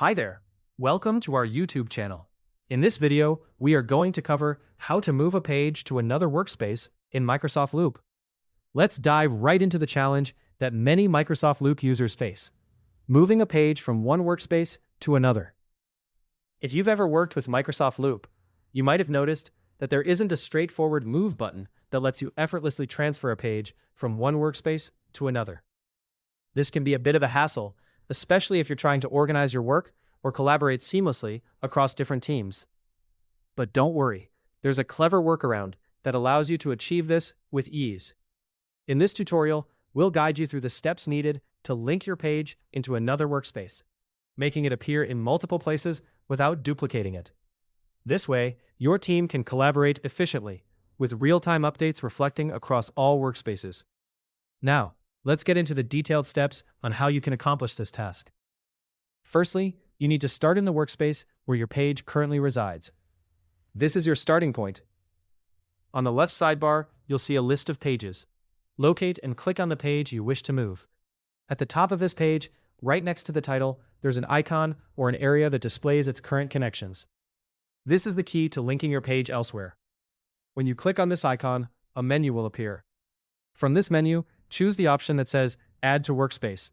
Hi there. Welcome to our YouTube channel. In this video, we are going to cover how to move a page to another workspace in Microsoft Loop. Let's dive right into the challenge that many Microsoft Loop users face: moving a page from one workspace to another. If you've ever worked with Microsoft Loop, you might have noticed that there isn't a straightforward move button that lets you effortlessly transfer a page from one workspace to another. This can be a bit of a hassle, especially if you're trying to organize your work or collaborate seamlessly across different teams. But don't worry, there's a clever workaround that allows you to achieve this with ease. In this tutorial, we'll guide you through the steps needed to link your page into another workspace, making it appear in multiple places without duplicating it. This way, your team can collaborate efficiently, with real-time updates reflecting across all workspaces. Now, let's get into the detailed steps on how you can accomplish this task. Firstly, you need to start in the workspace where your page currently resides. This is your starting point. On the left sidebar, you'll see a list of pages. Locate and click on the page you wish to move. At the top of this page, right next to the title, there's an icon or an area that displays its current connections. This is the key to linking your page elsewhere. When you click on this icon, a menu will appear. From this menu, choose the option that says Add to Workspace.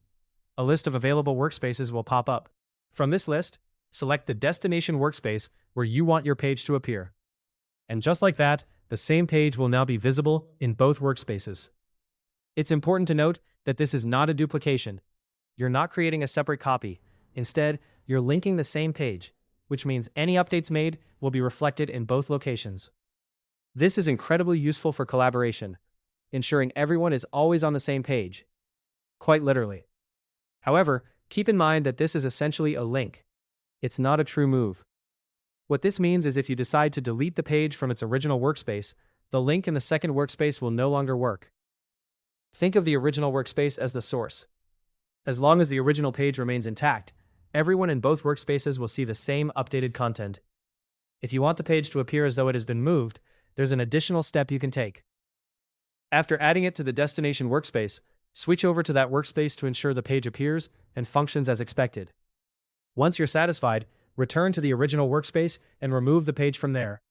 A list of available workspaces will pop up. From this list, select the destination workspace where you want your page to appear. And just like that, the same page will now be visible in both workspaces. It's important to note that this is not a duplication. You're not creating a separate copy. Instead, you're linking the same page, which means any updates made will be reflected in both locations. This is incredibly useful for collaboration, ensuring everyone is always on the same page. Quite literally. However, keep in mind that this is essentially a link. It's not a true move. What this means is if you decide to delete the page from its original workspace, the link in the second workspace will no longer work. Think of the original workspace as the source. As long as the original page remains intact, everyone in both workspaces will see the same updated content. If you want the page to appear as though it has been moved, there's an additional step you can take. After adding it to the destination workspace, switch over to that workspace to ensure the page appears and functions as expected. Once you're satisfied, return to the original workspace and remove the page from there.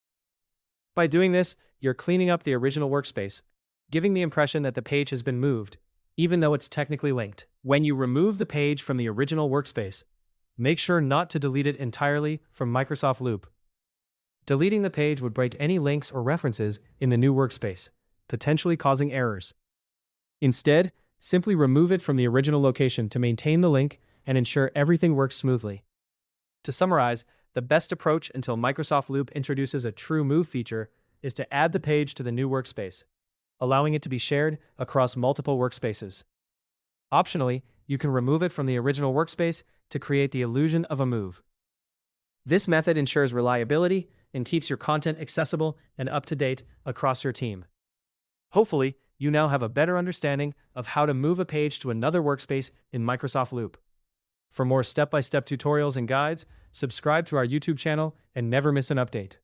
By doing this, you're cleaning up the original workspace, giving the impression that the page has been moved, even though it's technically linked. When you remove the page from the original workspace, make sure not to delete it entirely from Microsoft Loop. Deleting the page would break any links or references in the new workspace, potentially causing errors. Instead, simply remove it from the original location to maintain the link and ensure everything works smoothly. To summarize, the best approach until Microsoft Loop introduces a true move feature is to add the page to the new workspace, allowing it to be shared across multiple workspaces. Optionally, you can remove it from the original workspace to create the illusion of a move. This method ensures reliability and keeps your content accessible and up to date across your team. Hopefully, you now have a better understanding of how to move a page to another workspace in Microsoft Loop. For more step-by-step tutorials and guides, subscribe to our YouTube channel and never miss an update.